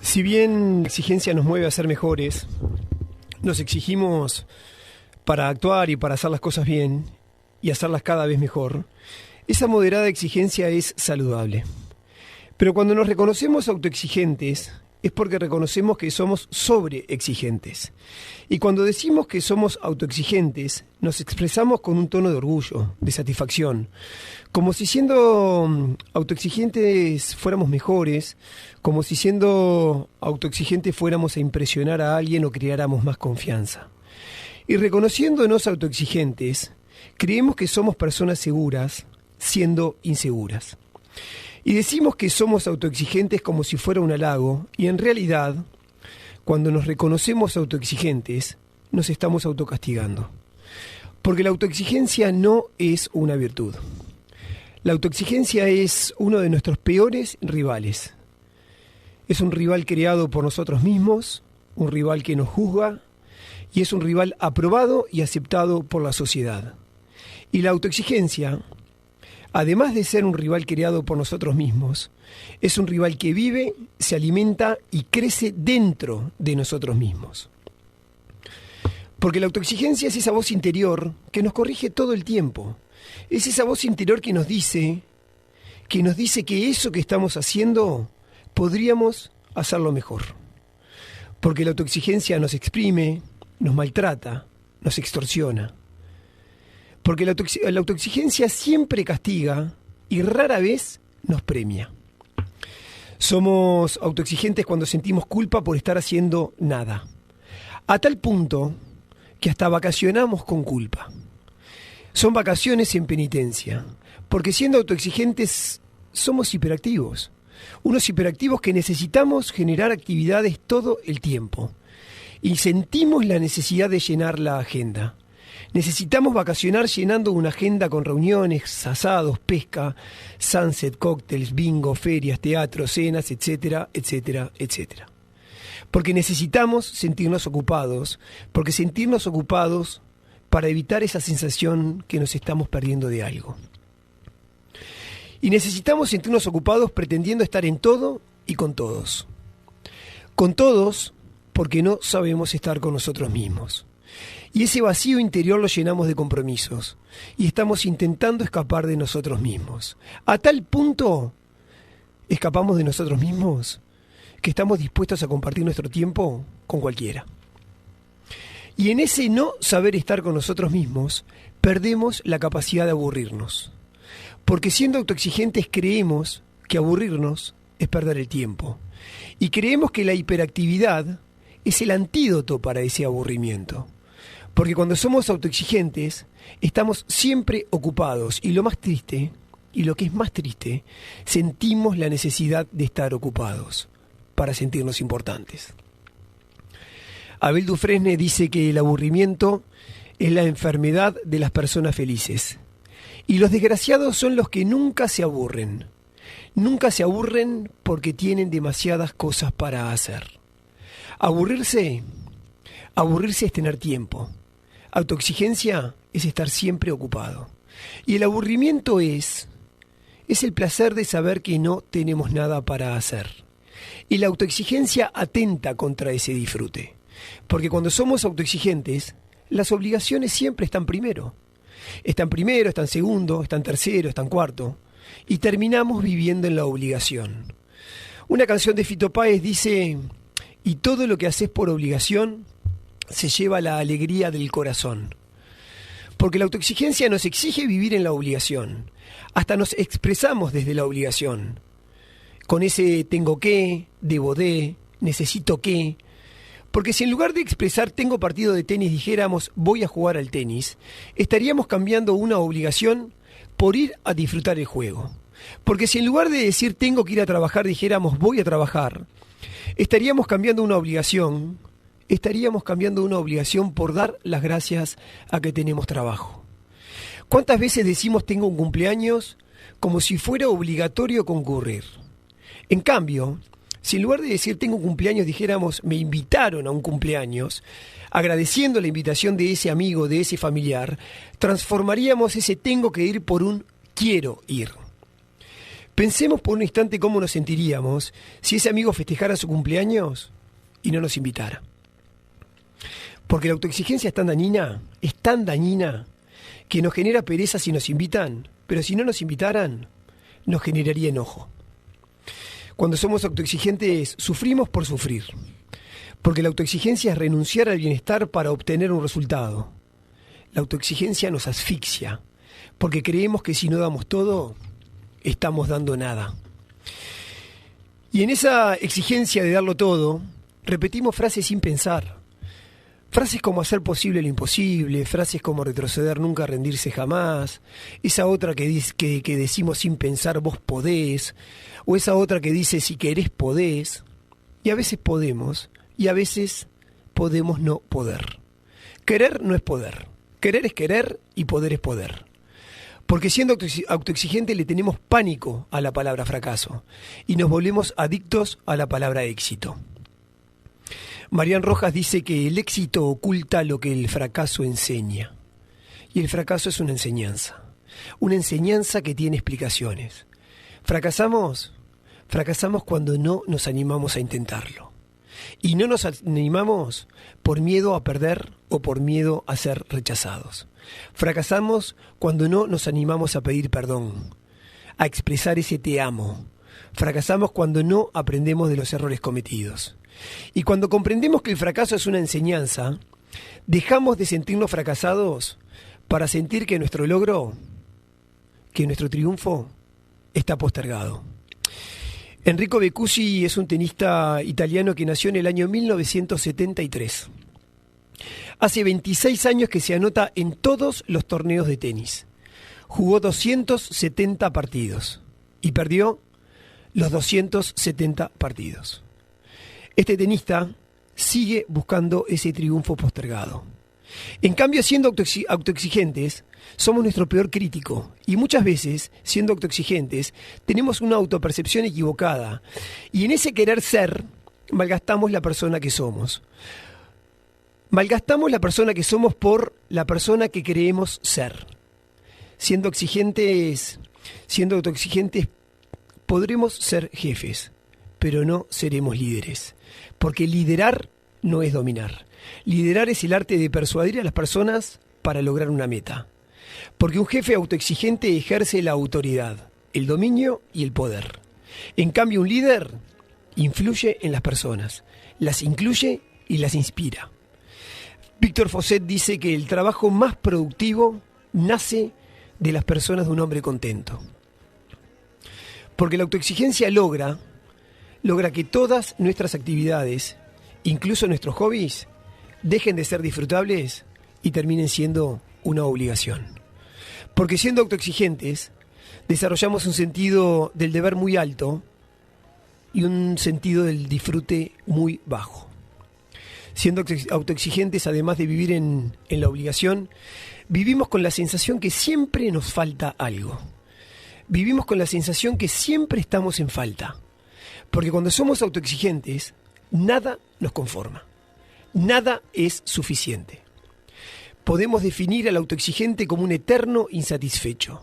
Si bien la exigencia nos mueve a ser mejores, nos exigimos para actuar y para hacer las cosas bien y hacerlas cada vez mejor, esa moderada exigencia es saludable. Pero cuando nos reconocemos autoexigentes, es porque reconocemos que somos sobreexigentes. Y cuando decimos que somos autoexigentes, nos expresamos con un tono de orgullo, de satisfacción, como si siendo autoexigentes fuéramos mejores, como si siendo autoexigentes fuéramos a impresionar a alguien o creáramos más confianza. Y reconociéndonos autoexigentes, creemos que somos personas seguras, siendo inseguras. Y decimos que somos autoexigentes como si fuera un halago, y en realidad, cuando nos reconocemos autoexigentes, nos estamos autocastigando. Porque la autoexigencia no es una virtud. La autoexigencia es uno de nuestros peores rivales. Es un rival creado por nosotros mismos, un rival que nos juzga, y es un rival aprobado y aceptado por la sociedad. Y la autoexigencia, además de ser un rival creado por nosotros mismos, es un rival que vive, se alimenta y crece dentro de nosotros mismos. Porque la autoexigencia es esa voz interior que nos corrige todo el tiempo. Es esa voz interior que nos dice que eso que estamos haciendo podríamos hacerlo mejor. Porque la autoexigencia nos exprime, nos maltrata, nos extorsiona. Porque la autoexigencia siempre castiga y rara vez nos premia. Somos autoexigentes cuando sentimos culpa por estar haciendo nada. A tal punto que hasta vacacionamos con culpa. Son vacaciones en penitencia. Porque siendo autoexigentes somos hiperactivos. Unos hiperactivos que necesitamos generar actividades todo el tiempo. Y sentimos la necesidad de llenar la agenda. Necesitamos vacacionar llenando una agenda con reuniones, asados, pesca, sunset, cócteles, bingo, ferias, teatro, cenas, etcétera, etcétera, etcétera. Porque necesitamos sentirnos ocupados, porque sentirnos ocupados para evitar esa sensación que nos estamos perdiendo de algo. Y necesitamos sentirnos ocupados pretendiendo estar en todo y con todos. Con todos porque no sabemos estar con nosotros mismos. Y ese vacío interior lo llenamos de compromisos. Y estamos intentando escapar de nosotros mismos. A tal punto escapamos de nosotros mismos que estamos dispuestos a compartir nuestro tiempo con cualquiera. Y en ese no saber estar con nosotros mismos, perdemos la capacidad de aburrirnos. Porque siendo autoexigentes creemos que aburrirnos es perder el tiempo. Y creemos que la hiperactividad es el antídoto para ese aburrimiento. Porque cuando somos autoexigentes, estamos siempre ocupados. Y lo más triste, y lo que es más triste, sentimos la necesidad de estar ocupados para sentirnos importantes. Abel Dufresne dice que el aburrimiento es la enfermedad de las personas felices. Y los desgraciados son los que nunca se aburren. Nunca se aburren porque tienen demasiadas cosas para hacer. Aburrirse es tener tiempo. Autoexigencia es estar siempre ocupado. Y el aburrimiento es el placer de saber que no tenemos nada para hacer. Y la autoexigencia atenta contra ese disfrute. Porque cuando somos autoexigentes, las obligaciones siempre están primero. Están primero, están segundo, están tercero, están cuarto. Y terminamos viviendo en la obligación. Una canción de Fito Páez dice: y todo lo que haces por obligación se lleva la alegría del corazón. Porque la autoexigencia nos exige vivir en la obligación. Hasta nos expresamos desde la obligación. Con ese tengo que, debo de, necesito que. Porque si en lugar de expresar tengo partido de tenis dijéramos voy a jugar al tenis, estaríamos cambiando una obligación por ir a disfrutar el juego. Porque si en lugar de decir tengo que ir a trabajar dijéramos voy a trabajar, estaríamos cambiando una obligación por dar las gracias a que tenemos trabajo. ¿Cuántas veces decimos tengo un cumpleaños como si fuera obligatorio concurrir? En cambio, si en lugar de decir tengo un cumpleaños dijéramos me invitaron a un cumpleaños, agradeciendo la invitación de ese amigo, de ese familiar, transformaríamos ese tengo que ir por un quiero ir. Pensemos por un instante cómo nos sentiríamos si ese amigo festejara su cumpleaños y no nos invitara. Porque la autoexigencia es tan dañina, que nos genera pereza si nos invitan, pero si no nos invitaran, nos generaría enojo. Cuando somos autoexigentes, sufrimos por sufrir. Porque la autoexigencia es renunciar al bienestar para obtener un resultado. La autoexigencia nos asfixia, porque creemos que si no damos todo, estamos dando nada. Y en esa exigencia de darlo todo, repetimos frases sin pensar. Frases como hacer posible lo imposible, frases como retroceder nunca, rendirse jamás, esa otra que decimos sin pensar vos podés, o esa otra que dice si querés podés, y a veces podemos, y a veces podemos no poder. Querer no es poder, querer es querer y poder es poder. Porque siendo autoexigente le tenemos pánico a la palabra fracaso y nos volvemos adictos a la palabra éxito. Marian Rojas dice que el éxito oculta lo que el fracaso enseña. Y el fracaso es una enseñanza que tiene explicaciones. Fracasamos cuando no nos animamos a intentarlo. Y no nos animamos por miedo a perder o por miedo a ser rechazados. Fracasamos cuando no nos animamos a pedir perdón, a expresar ese te amo. Fracasamos cuando no aprendemos de los errores cometidos. Y cuando comprendemos que el fracaso es una enseñanza, dejamos de sentirnos fracasados para sentir que nuestro logro, que nuestro triunfo, está postergado. Enrico Becuzzi es un tenista italiano que nació en el año 1973. Hace 26 años que se anota en todos los torneos de tenis. Jugó 270 partidos y perdió los 270 partidos. Este tenista sigue buscando ese triunfo postergado. En cambio, siendo autoexigentes, somos nuestro peor crítico. Y muchas veces, siendo autoexigentes, tenemos una autopercepción equivocada. Y en ese querer ser, malgastamos la persona que somos. Malgastamos la persona que somos por la persona que creemos ser. Siendo autoexigentes, podremos ser jefes, pero no seremos líderes. Porque liderar no es dominar. Liderar es el arte de persuadir a las personas para lograr una meta. Porque un jefe autoexigente ejerce la autoridad, el dominio y el poder. En cambio, un líder influye en las personas, las incluye y las inspira. Víctor Fawcett dice que el trabajo más productivo nace de las personas de un hombre contento. Porque la autoexigencia logra que todas nuestras actividades, incluso nuestros hobbies, dejen de ser disfrutables y terminen siendo una obligación. Porque siendo autoexigentes, desarrollamos un sentido del deber muy alto y un sentido del disfrute muy bajo. Siendo autoexigentes, además de vivir en la obligación, vivimos con la sensación que siempre nos falta algo. Vivimos con la sensación que siempre estamos en falta. Porque cuando somos autoexigentes, nada nos conforma. Nada es suficiente. Podemos definir al autoexigente como un eterno insatisfecho.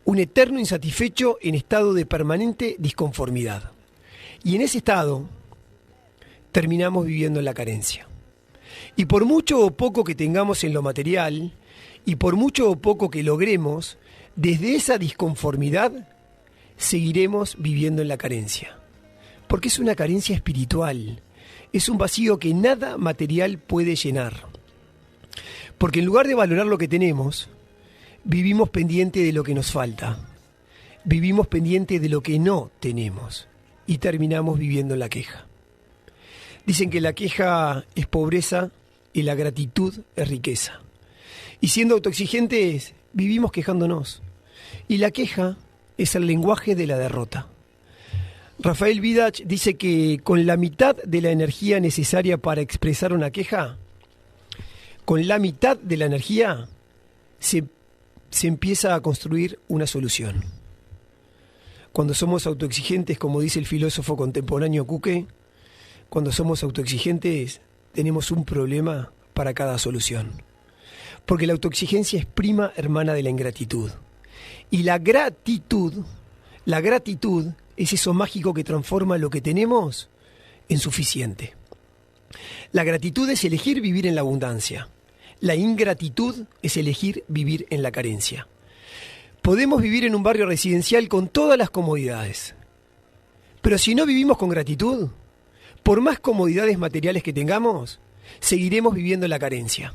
Un eterno insatisfecho en estado de permanente disconformidad. Y en ese estado terminamos viviendo en la carencia. Y por mucho o poco que tengamos en lo material, y por mucho o poco que logremos, desde esa disconformidad seguiremos viviendo en la carencia. Porque es una carencia espiritual, es un vacío que nada material puede llenar. Porque en lugar de valorar lo que tenemos, vivimos pendiente de lo que nos falta, vivimos pendiente de lo que no tenemos y terminamos viviendo en la queja. Dicen que la queja es pobreza y la gratitud es riqueza. Y siendo autoexigentes, vivimos quejándonos. Y la queja es el lenguaje de la derrota. Rafael Vidach dice que con la mitad de la energía necesaria para expresar una queja, con la mitad de la energía se empieza a construir una solución. Cuando somos autoexigentes, como dice el filósofo contemporáneo Kuke, cuando somos autoexigentes tenemos un problema para cada solución. Porque la autoexigencia es prima hermana de la ingratitud. Y la gratitud La gratitud es eso mágico que transforma lo que tenemos en suficiente. La gratitud es elegir vivir en la abundancia. La ingratitud es elegir vivir en la carencia. Podemos vivir en un barrio residencial con todas las comodidades. Pero si no vivimos con gratitud, por más comodidades materiales que tengamos, seguiremos viviendo en la carencia.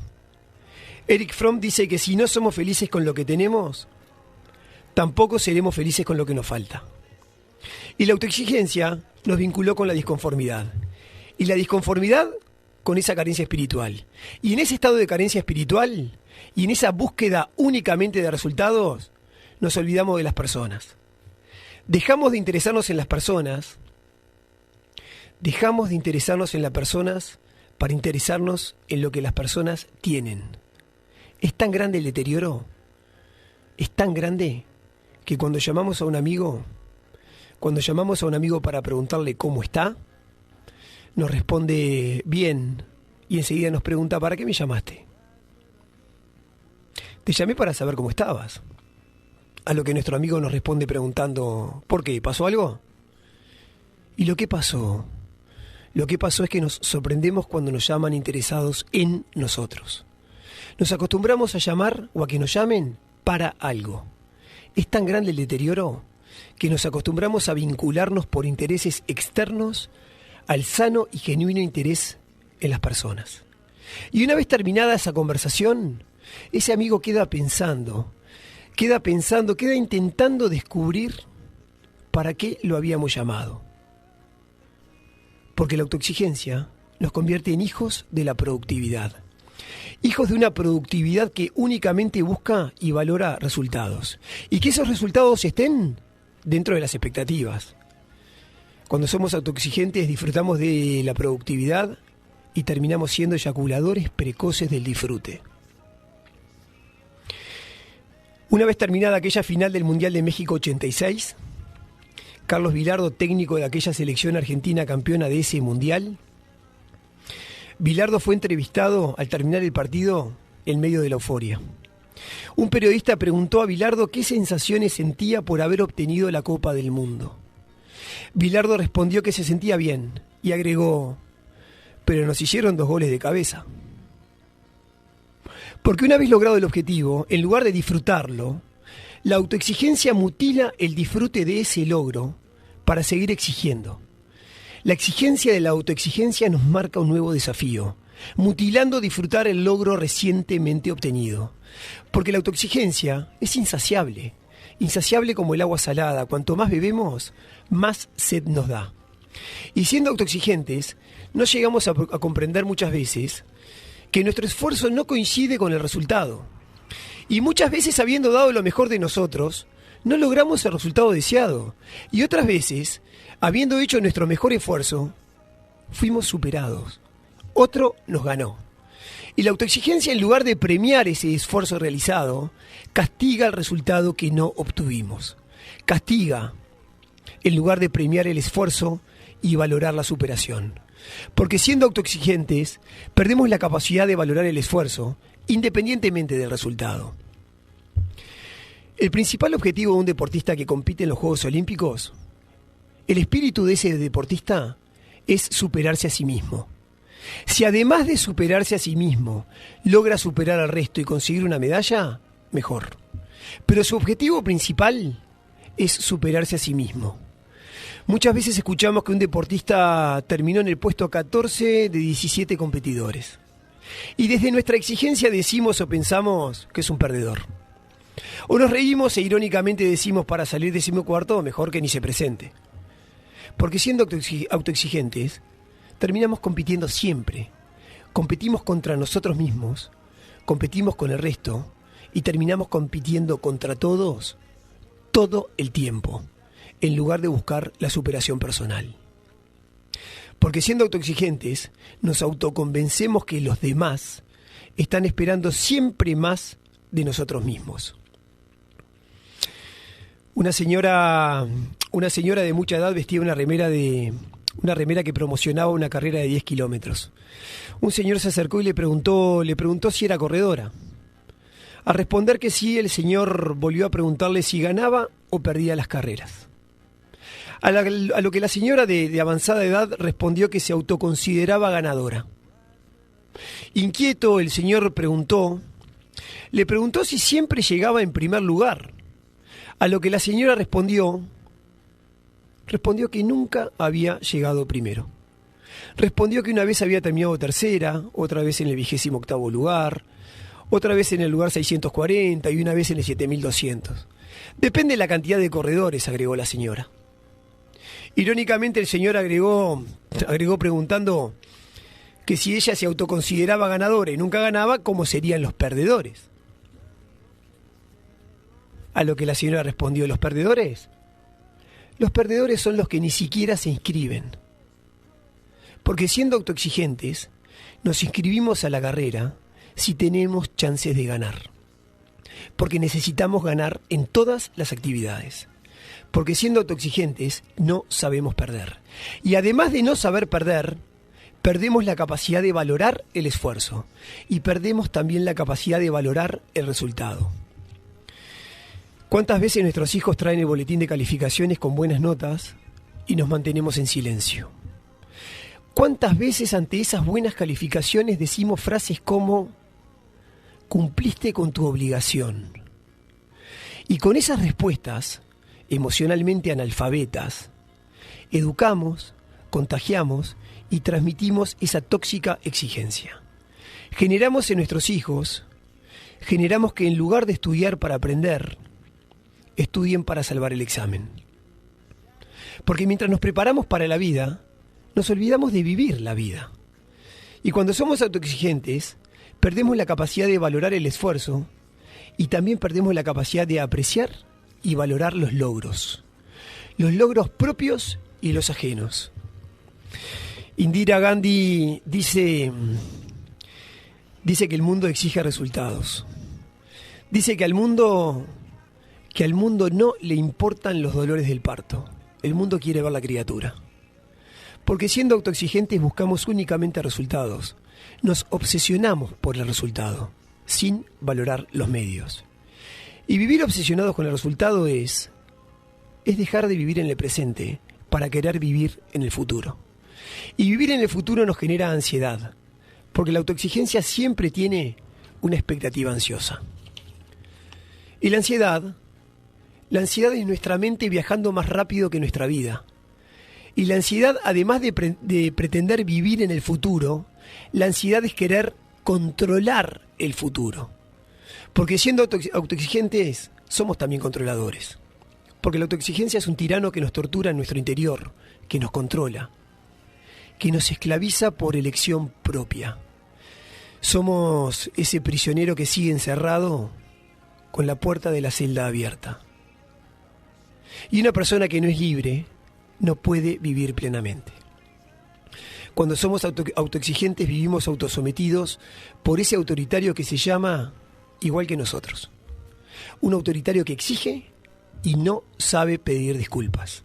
Erich Fromm dice que si no somos felices con lo que tenemos, tampoco seremos felices con lo que nos falta. Y la autoexigencia nos vinculó con la disconformidad. Y la disconformidad con esa carencia espiritual. Y en ese estado de carencia espiritual y en esa búsqueda únicamente de resultados, nos olvidamos de las personas. Dejamos de interesarnos en las personas. Dejamos de interesarnos en las personas para interesarnos en lo que las personas tienen. Es tan grande el deterioro, es tan grande que cuando llamamos a un amigo para preguntarle cómo está, nos responde bien y enseguida nos pregunta, ¿para qué me llamaste? Te llamé para saber cómo estabas. A lo que nuestro amigo nos responde preguntando, ¿por qué? ¿Pasó algo? Y lo que pasó es que nos sorprendemos cuando nos llaman interesados en nosotros. Nos acostumbramos a llamar o a que nos llamen para algo. Es tan grande el deterioro que nos acostumbramos a vincularnos por intereses externos al sano y genuino interés en las personas. Y una vez terminada esa conversación, ese amigo queda intentando descubrir para qué lo habíamos llamado. Porque la autoexigencia nos convierte en hijos de la productividad. Hijos de una productividad que únicamente busca y valora resultados. Y que esos resultados estén dentro de las expectativas. Cuando somos autoexigentes disfrutamos de la productividad y terminamos siendo eyaculadores precoces del disfrute. Una vez terminada aquella final del Mundial de México 86, Carlos Bilardo, técnico de aquella selección argentina campeona de ese Mundial, Bilardo fue entrevistado al terminar el partido en medio de la euforia. Un periodista preguntó a Bilardo qué sensaciones sentía por haber obtenido la Copa del Mundo. Bilardo respondió que se sentía bien y agregó, pero nos hicieron 2 goles de cabeza. Porque una vez logrado el objetivo, en lugar de disfrutarlo, la autoexigencia mutila el disfrute de ese logro para seguir exigiendo. La exigencia de la autoexigencia nos marca un nuevo desafío, mutilando disfrutar el logro recientemente obtenido. Porque la autoexigencia es insaciable, insaciable como el agua salada. Cuanto más bebemos, más sed nos da. Y siendo autoexigentes, no llegamos a comprender muchas veces que nuestro esfuerzo no coincide con el resultado. Y muchas veces, habiendo dado lo mejor de nosotros, no logramos el resultado deseado. Y otras veces, habiendo hecho nuestro mejor esfuerzo, fuimos superados. Otro nos ganó. Y la autoexigencia, en lugar de premiar ese esfuerzo realizado, castiga el resultado que no obtuvimos. Castiga, en lugar de premiar el esfuerzo y valorar la superación. Porque siendo autoexigentes, perdemos la capacidad de valorar el esfuerzo, independientemente del resultado. El principal objetivo de un deportista que compite en los Juegos Olímpicos, el espíritu de ese deportista es superarse a sí mismo. Si además de superarse a sí mismo, logra superar al resto y conseguir una medalla, mejor. Pero su objetivo principal es superarse a sí mismo. Muchas veces escuchamos que un deportista terminó en el puesto 14 de 17 competidores. Y desde nuestra exigencia decimos o pensamos que es un perdedor. O nos reímos e irónicamente decimos, para salir 14º, mejor que ni se presente. Porque siendo autoexigentes, terminamos compitiendo siempre. Competimos contra nosotros mismos, competimos con el resto y terminamos compitiendo contra todos todo el tiempo, en lugar de buscar la superación personal. Porque siendo autoexigentes, nos autoconvencemos que los demás están esperando siempre más de nosotros mismos. Una señora de mucha edad vestía una remera que promocionaba una carrera de 10 kilómetros. Un señor se acercó y le preguntó si era corredora. Al responder que sí, el señor volvió a preguntarle si ganaba o perdía las carreras. A lo que la señora de avanzada edad respondió que se autoconsideraba ganadora. Inquieto, el señor le preguntó si siempre llegaba en primer lugar. A lo que la señora respondió que nunca había llegado primero. Respondió que una vez había terminado tercera, otra vez en el 28º lugar, otra vez en el lugar 640 y una vez en el 7200. Depende de la cantidad de corredores, agregó la señora. Irónicamente el señor agregó preguntando que si ella se autoconsideraba ganadora y nunca ganaba, ¿cómo serían los perdedores? A lo que la señora respondió, ¿los perdedores? Los perdedores son los que ni siquiera se inscriben. Porque siendo autoexigentes, nos inscribimos a la carrera si tenemos chances de ganar. Porque necesitamos ganar en todas las actividades. Porque siendo autoexigentes no sabemos perder. Y además de no saber perder, perdemos la capacidad de valorar el esfuerzo. Y perdemos también la capacidad de valorar el resultado. ¿Cuántas veces nuestros hijos traen el boletín de calificaciones con buenas notas y nos mantenemos en silencio? ¿Cuántas veces ante esas buenas calificaciones decimos frases como «cumpliste con tu obligación»? Y con esas respuestas, emocionalmente analfabetas, educamos, contagiamos y transmitimos esa tóxica exigencia. Generamos en nuestros hijos, generamos que en lugar de estudiar para aprender, estudien para salvar el examen. Porque mientras nos preparamos para la vida, nos olvidamos de vivir la vida. Y cuando somos autoexigentes, perdemos la capacidad de valorar el esfuerzo y también perdemos la capacidad de apreciar y valorar los logros propios y los ajenos. Indira Gandhi dice que el mundo exige resultados. Dice que al mundo no le importan los dolores del parto. El mundo quiere ver la criatura. Porque siendo autoexigentes buscamos únicamente resultados. Nos obsesionamos por el resultado, sin valorar los medios. Y vivir obsesionados con el resultado es dejar de vivir en el presente para querer vivir en el futuro. Y vivir en el futuro nos genera ansiedad, porque la autoexigencia siempre tiene una expectativa ansiosa. Y la ansiedad es nuestra mente viajando más rápido que nuestra vida. Y la ansiedad, además de pretender vivir en el futuro, la ansiedad es querer controlar el futuro. Porque siendo autoexigentes, somos también controladores. Porque la autoexigencia es un tirano que nos tortura en nuestro interior, que nos controla, que nos esclaviza por elección propia. Somos ese prisionero que sigue encerrado con la puerta de la celda abierta. Y una persona que no es libre no puede vivir plenamente. Cuando somos autoexigentes vivimos autosometidos por ese autoritario que se llama igual que nosotros. Un autoritario que exige y no sabe pedir disculpas.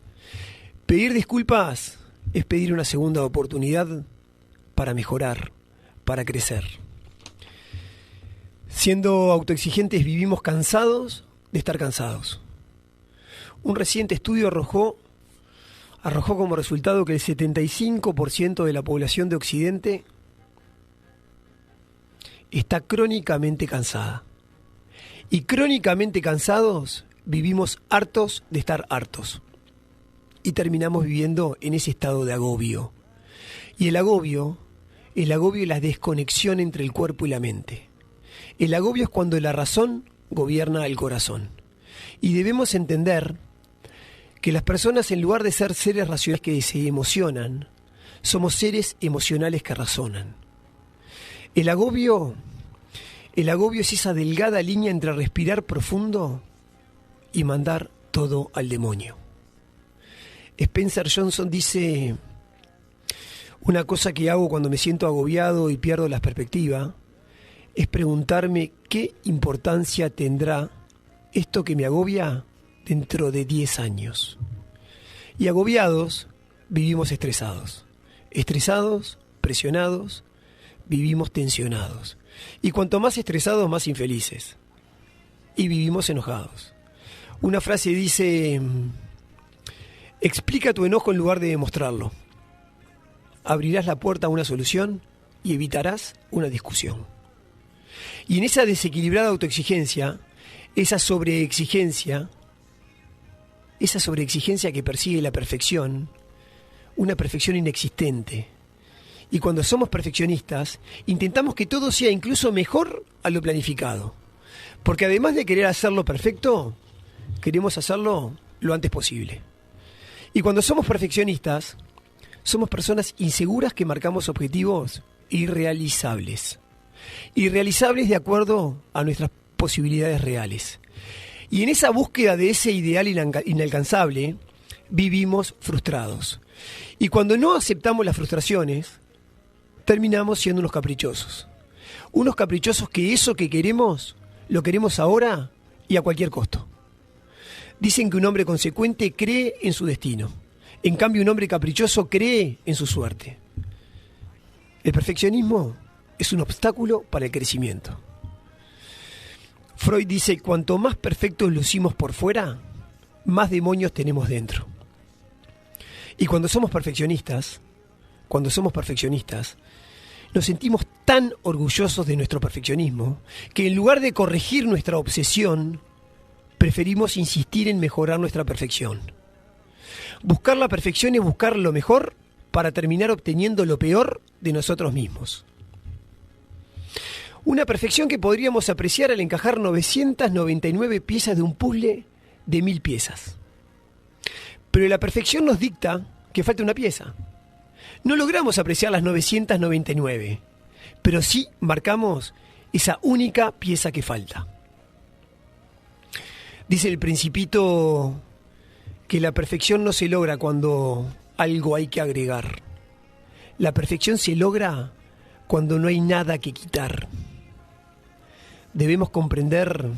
Pedir disculpas es pedir una segunda oportunidad para mejorar, para crecer. Siendo autoexigentes vivimos cansados de estar cansados. Un reciente estudio arrojó como resultado que el 75% de la población de Occidente está crónicamente cansada. Y crónicamente cansados vivimos hartos de estar hartos. Y terminamos viviendo en ese estado de agobio. Y el agobio es la desconexión entre el cuerpo y la mente. El agobio es cuando la razón gobierna el corazón. Y debemos entender que las personas, en lugar de ser seres racionales que se emocionan, somos seres emocionales que razonan. El agobio es esa delgada línea entre respirar profundo y mandar todo al demonio. Spencer Johnson dice: una cosa que hago cuando me siento agobiado y pierdo la perspectiva es preguntarme qué importancia tendrá esto que me agobia dentro de 10 años. Y agobiados, vivimos estresados. Estresados, presionados, vivimos tensionados. Y cuanto más estresados, más infelices. Y vivimos enojados. Una frase dice: Explica tu enojo en lugar de demostrarlo. Abrirás la puerta a una solución y evitarás una discusión. Y en esa desequilibrada autoexigencia, esa sobreexigencia que persigue la perfección, una perfección inexistente. Y cuando somos perfeccionistas, intentamos que todo sea incluso mejor a lo planificado. Porque además de querer hacerlo perfecto, queremos hacerlo lo antes posible. Y cuando somos perfeccionistas, somos personas inseguras que marcamos objetivos irrealizables. Irrealizables de acuerdo a nuestras posibilidades reales. Y en esa búsqueda de ese ideal inalcanzable, vivimos frustrados. Y cuando no aceptamos las frustraciones, terminamos siendo unos caprichosos. Unos caprichosos que eso que queremos, lo queremos ahora y a cualquier costo. Dicen que un hombre consecuente cree en su destino. En cambio, un hombre caprichoso cree en su suerte. El perfeccionismo es un obstáculo para el crecimiento. Freud dice, cuanto más perfectos lucimos por fuera, más demonios tenemos dentro. Y cuando somos perfeccionistas, nos sentimos tan orgullosos de nuestro perfeccionismo que en lugar de corregir nuestra obsesión, preferimos insistir en mejorar nuestra perfección. Buscar la perfección es buscar lo mejor para terminar obteniendo lo peor de nosotros mismos. Una perfección que podríamos apreciar al encajar 999 piezas de un puzzle de 1000 piezas. Pero la perfección nos dicta que falta una pieza. No logramos apreciar las 999, pero sí marcamos esa única pieza que falta. Dice el Principito que la perfección no se logra cuando algo hay que agregar. La perfección se logra cuando no hay nada que quitar. Debemos comprender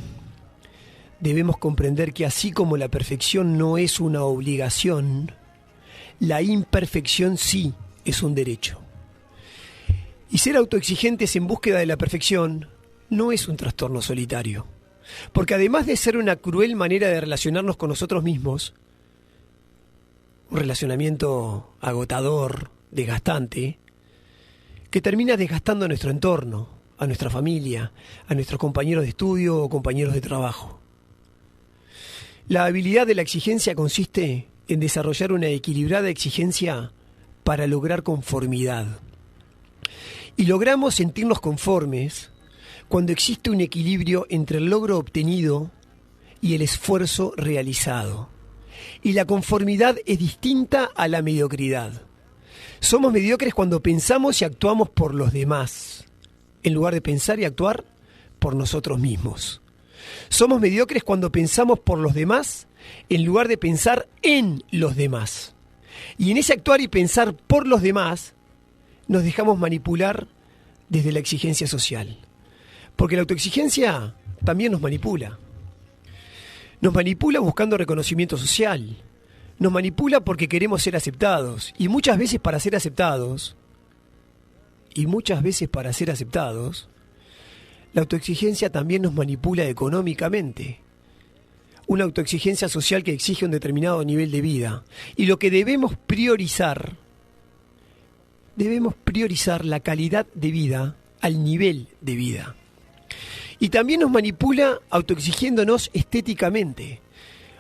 que así como la perfección no es una obligación, la imperfección sí es un derecho. Y ser autoexigentes en búsqueda de la perfección no es un trastorno solitario. Porque además de ser una cruel manera de relacionarnos con nosotros mismos, un relacionamiento agotador, desgastante, que termina desgastando a nuestro entorno, a nuestra familia, a nuestros compañeros de estudio o compañeros de trabajo. La habilidad de la exigencia consiste en desarrollar una equilibrada exigencia para lograr conformidad. Y logramos sentirnos conformes cuando existe un equilibrio entre el logro obtenido y el esfuerzo realizado. Y la conformidad es distinta a la mediocridad. Somos mediocres cuando pensamos y actuamos por los demás, en lugar de pensar y actuar por nosotros mismos. Somos mediocres cuando pensamos por los demás, en lugar de pensar en los demás. Y en ese actuar y pensar por los demás, nos dejamos manipular desde la exigencia social. Porque la autoexigencia también nos manipula. Nos manipula buscando reconocimiento social. Nos manipula porque queremos ser aceptados. Y muchas veces para ser aceptados, la autoexigencia también nos manipula económicamente. Una autoexigencia social que exige un determinado nivel de vida. Y lo que debemos priorizar la calidad de vida al nivel de vida. Y también nos manipula autoexigiéndonos estéticamente.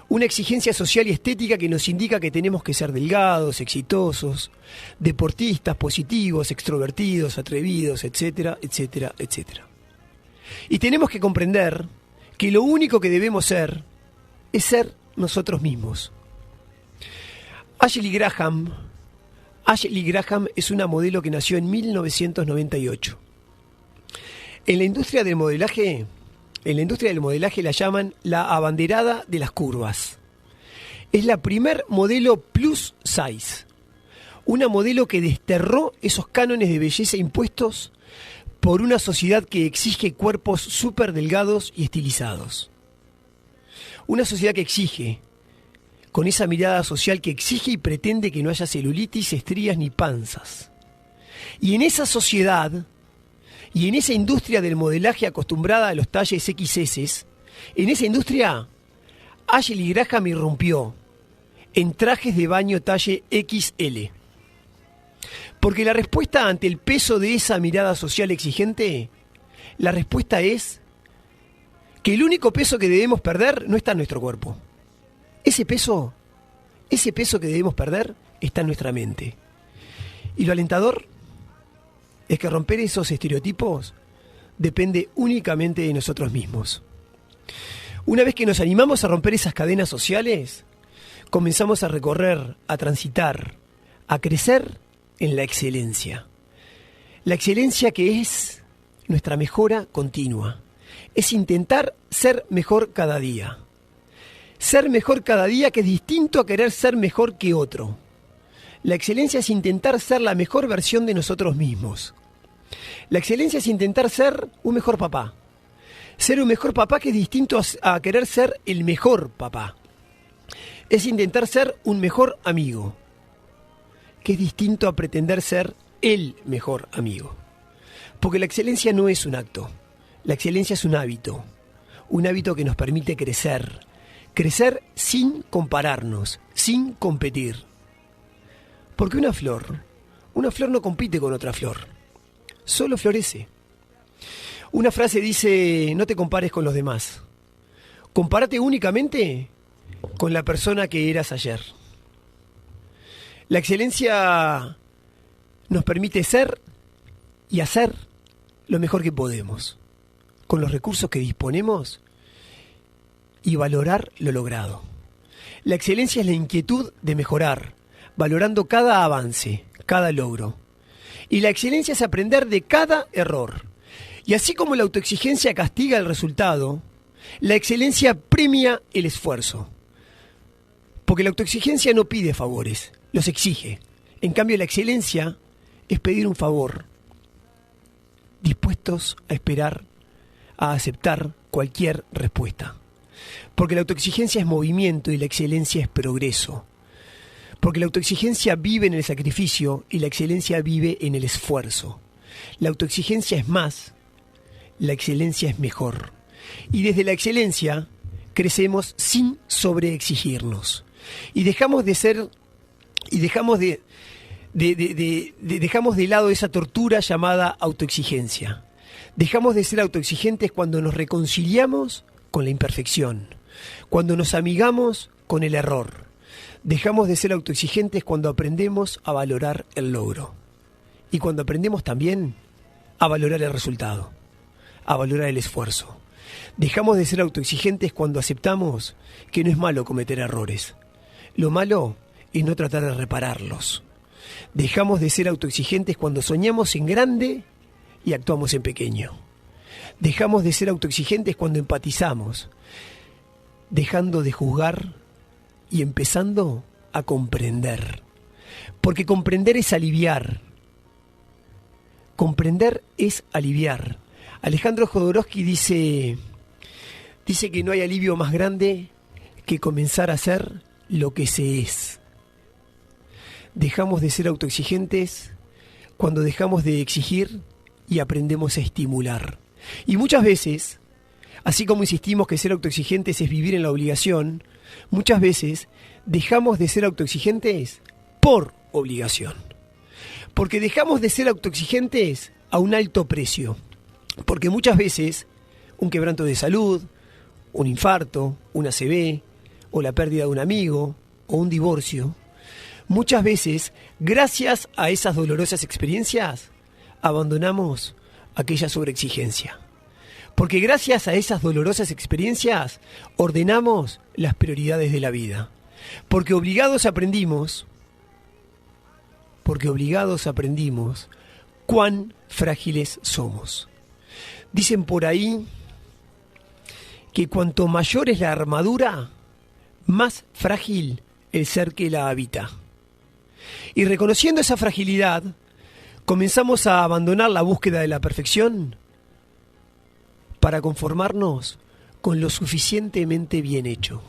Una exigencia social y estética que nos indica que tenemos que ser delgados, exitosos, deportistas, positivos, extrovertidos, atrevidos, etcétera, etcétera, etcétera. Y tenemos que comprender que lo único que debemos ser es ser nosotros mismos. Ashley Graham es una modelo que nació en 1998. En la industria del modelaje la llaman la abanderada de las curvas. Es la primer modelo plus size. Una modelo que desterró esos cánones de belleza impuestos por una sociedad que exige cuerpos súper delgados y estilizados. Una sociedad que exige, con esa mirada social que exige y pretende que no haya celulitis, estrías ni panzas. Y en esa sociedad, y en esa industria del modelaje acostumbrada a los talles XS, en esa industria, Ashley Graham irrumpió en trajes de baño talle XL. Porque la respuesta ante el peso de esa mirada social exigente, la respuesta es que el único peso que debemos perder no está en nuestro cuerpo. Ese peso que debemos perder está en nuestra mente. Y lo alentador es que romper esos estereotipos depende únicamente de nosotros mismos. Una vez que nos animamos a romper esas cadenas sociales, comenzamos a recorrer, a transitar, a crecer en la excelencia. La excelencia que es nuestra mejora continua. Es intentar ser mejor cada día. Ser mejor cada día, que es distinto a querer ser mejor que otro. La excelencia es intentar ser la mejor versión de nosotros mismos. La excelencia es intentar ser un mejor papá. Ser un mejor papá que es distinto a querer ser el mejor papá. Es intentar ser un mejor amigo, que es distinto a pretender ser el mejor amigo. Porque la excelencia no es un acto. La excelencia es un hábito que nos permite crecer. Crecer sin compararnos, sin competir. Porque una flor no compite con otra flor, solo florece. Una frase dice: no te compares con los demás, compárate únicamente con la persona que eras ayer. La excelencia nos permite ser y hacer lo mejor que podemos, con los recursos que disponemos, y valorar lo logrado. La excelencia es la inquietud de mejorar, valorando cada avance, cada logro. Y la excelencia es aprender de cada error. Y así como la autoexigencia castiga el resultado, la excelencia premia el esfuerzo. Porque la autoexigencia no pide favores, los exige. En cambio, la excelencia es pedir un favor, dispuestos a esperar, a aceptar cualquier respuesta. Porque la autoexigencia es movimiento y la excelencia es progreso. Porque la autoexigencia vive en el sacrificio y la excelencia vive en el esfuerzo. La autoexigencia es más, la excelencia es mejor. Y desde la excelencia crecemos sin sobreexigirnos. Y dejamos de lado esa tortura llamada autoexigencia. Dejamos de ser autoexigentes cuando nos reconciliamos con la imperfección, cuando nos amigamos con el error. Dejamos de ser autoexigentes cuando aprendemos a valorar el logro. Y cuando aprendemos también a valorar el resultado, a valorar el esfuerzo. Dejamos de ser autoexigentes cuando aceptamos que no es malo cometer errores. Lo malo es no tratar de repararlos. Dejamos de ser autoexigentes cuando soñamos en grande y actuamos en pequeño. Dejamos de ser autoexigentes cuando empatizamos, dejando de juzgar y empezando a comprender. Porque comprender es aliviar. Comprender es aliviar. Alejandro Jodorowsky dice que no hay alivio más grande que comenzar a ser lo que se es. Dejamos de ser autoexigentes cuando dejamos de exigir y aprendemos a estimular. Y muchas veces, así como insistimos que ser autoexigentes es vivir en la obligación, muchas veces dejamos de ser autoexigentes por obligación. Porque dejamos de ser autoexigentes a un alto precio. Porque muchas veces un quebranto de salud, un infarto, un ACV, o la pérdida de un amigo, o un divorcio, muchas veces, gracias a esas dolorosas experiencias, abandonamos aquella sobreexigencia. Porque gracias a esas dolorosas experiencias ordenamos las prioridades de la vida. Porque obligados aprendimos cuán frágiles somos. Dicen por ahí que cuanto mayor es la armadura, más frágil el ser que la habita. Y reconociendo esa fragilidad, comenzamos a abandonar la búsqueda de la perfección para conformarnos con lo suficientemente bien hecho.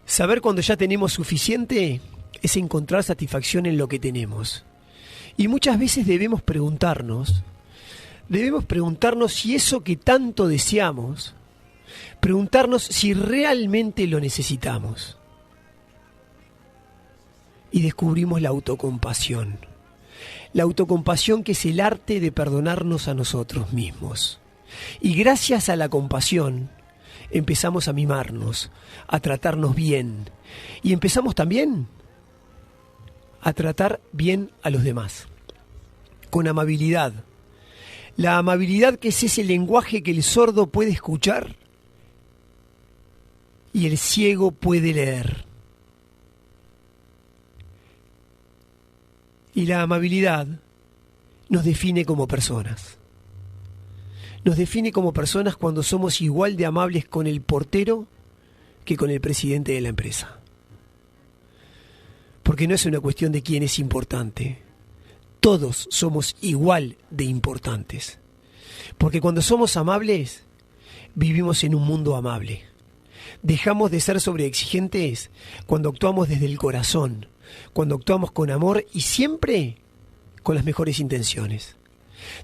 Saber cuando ya tenemos suficiente es encontrar satisfacción en lo que tenemos. Y muchas veces debemos preguntarnos si eso que tanto deseamos, preguntarnos si realmente lo necesitamos. y descubrimos la autocompasión. La autocompasión, que es el arte de perdonarnos a nosotros mismos. Y gracias a la compasión empezamos a mimarnos, a tratarnos bien. Y empezamos también a tratar bien a los demás, con amabilidad. La amabilidad, que es ese lenguaje que el sordo puede escuchar y el ciego puede leer. Y la amabilidad nos define como personas. Nos define como personas cuando somos igual de amables con el portero que con el presidente de la empresa. Porque no es una cuestión de quién es importante. Todos somos igual de importantes. Porque cuando somos amables, vivimos en un mundo amable. Dejamos de ser sobreexigentes cuando actuamos desde el corazón, cuando actuamos con amor y siempre con las mejores intenciones.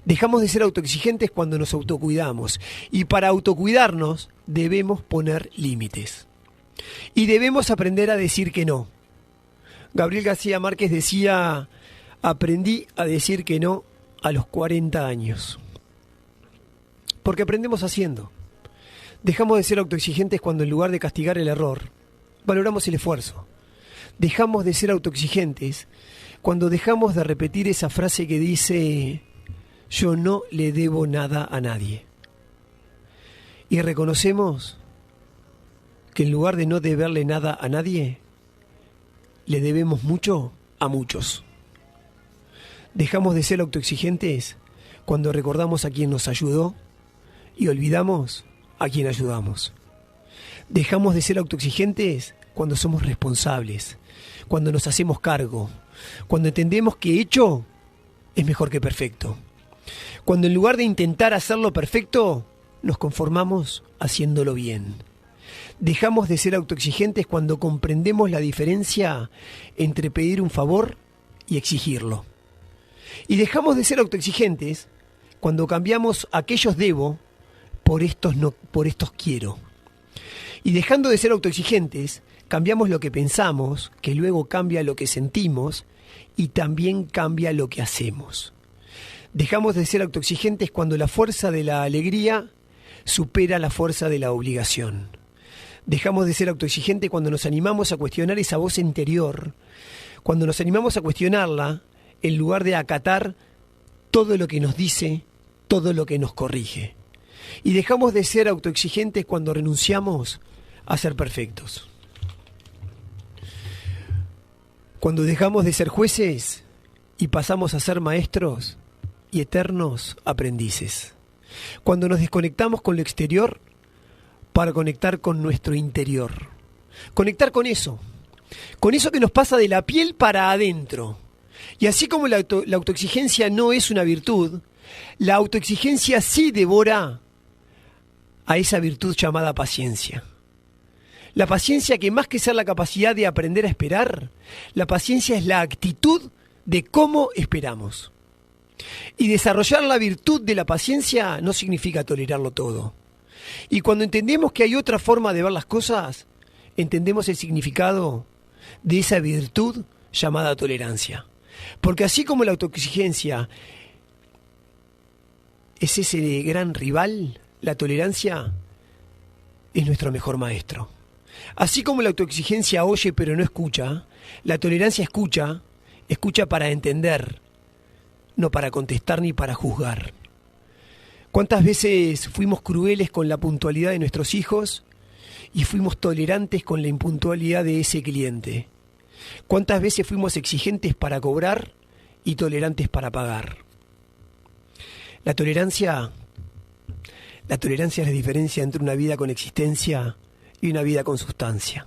Dejamos de ser autoexigentes cuando nos autocuidamos. Y para autocuidarnos debemos poner límites. Y debemos aprender a decir que no. Gabriel García Márquez decía: aprendí a decir que no a los 40 años. Porque aprendemos haciendo. Dejamos de ser autoexigentes cuando, en lugar de castigar el error, valoramos el esfuerzo. Dejamos de ser autoexigentes cuando dejamos de repetir esa frase que dice: yo no le debo nada a nadie. Y reconocemos que en lugar de no deberle nada a nadie, le debemos mucho a muchos. Dejamos de ser autoexigentes cuando recordamos a quien nos ayudó y olvidamos a quien ayudamos. Dejamos de ser autoexigentes cuando somos responsables, cuando nos hacemos cargo, cuando entendemos que hecho es mejor que perfecto. Cuando en lugar de intentar hacerlo perfecto, nos conformamos haciéndolo bien. Dejamos de ser autoexigentes cuando comprendemos la diferencia entre pedir un favor y exigirlo. Y dejamos de ser autoexigentes cuando cambiamos aquellos debo por estos no, por estos quiero. Y dejando de ser autoexigentes, cambiamos lo que pensamos, que luego cambia lo que sentimos y también cambia lo que hacemos. Dejamos de ser autoexigentes cuando la fuerza de la alegría supera la fuerza de la obligación. Dejamos de ser autoexigentes cuando nos animamos a cuestionar esa voz interior, cuando nos animamos a cuestionarla en lugar de acatar todo lo que nos dice, todo lo que nos corrige. Y dejamos de ser autoexigentes cuando renunciamos a ser perfectos. Cuando dejamos de ser jueces y pasamos a ser maestros y eternos aprendices. Cuando nos desconectamos con lo exterior para conectar con nuestro interior. Conectar con eso que nos pasa de la piel para adentro. Y así como la autoexigencia no es una virtud, la autoexigencia sí devora a esa virtud llamada paciencia. La paciencia, que más que ser la capacidad de aprender a esperar, la paciencia es la actitud de cómo esperamos. Y desarrollar la virtud de la paciencia no significa tolerarlo todo. Y cuando entendemos que hay otra forma de ver las cosas, entendemos el significado de esa virtud llamada tolerancia. Porque así como la autoexigencia es ese gran rival, la tolerancia es nuestro mejor maestro. Así como la autoexigencia oye pero no escucha, la tolerancia escucha para entender, no para contestar ni para juzgar. ¿Cuántas veces fuimos crueles con la puntualidad de nuestros hijos y fuimos tolerantes con la impuntualidad de ese cliente? ¿Cuántas veces fuimos exigentes para cobrar y tolerantes para pagar? La tolerancia es la diferencia entre una vida con existencia y una vida con sustancia.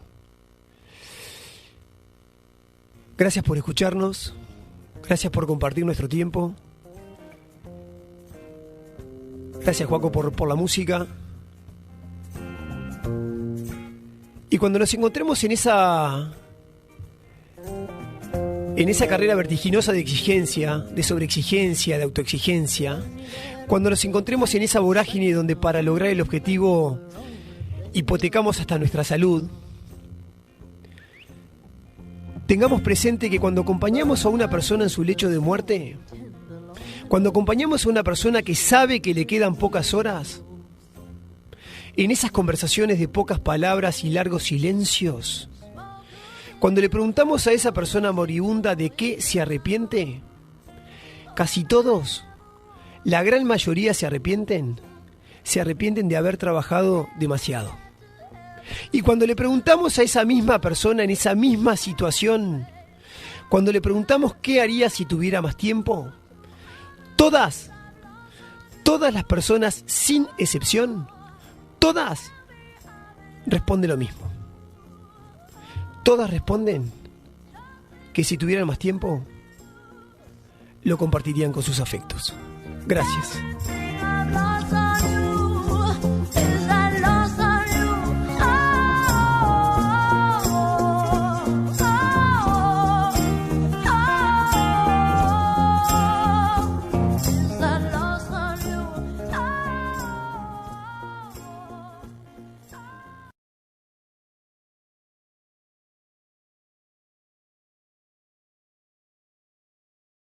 Gracias por escucharnos, gracias por compartir nuestro tiempo. Gracias, Joaco, por la música. Y cuando nos encontremos en esa carrera vertiginosa de exigencia, de sobreexigencia, de autoexigencia, cuando nos encontremos en esa vorágine donde para lograr el objetivo hipotecamos hasta nuestra salud, tengamos presente que cuando acompañamos a una persona en su lecho de muerte, cuando acompañamos a una persona que sabe que le quedan pocas horas, en esas conversaciones de pocas palabras y largos silencios, cuando le preguntamos a esa persona moribunda de qué se arrepiente, casi todos, la gran mayoría se arrepienten de haber trabajado demasiado. Y cuando le preguntamos a esa misma persona en esa misma situación, cuando le preguntamos qué haría si tuviera más tiempo, todas las personas sin excepción, todas responden lo mismo. Todas responden que si tuvieran más tiempo, lo compartirían con sus afectos. Gracias.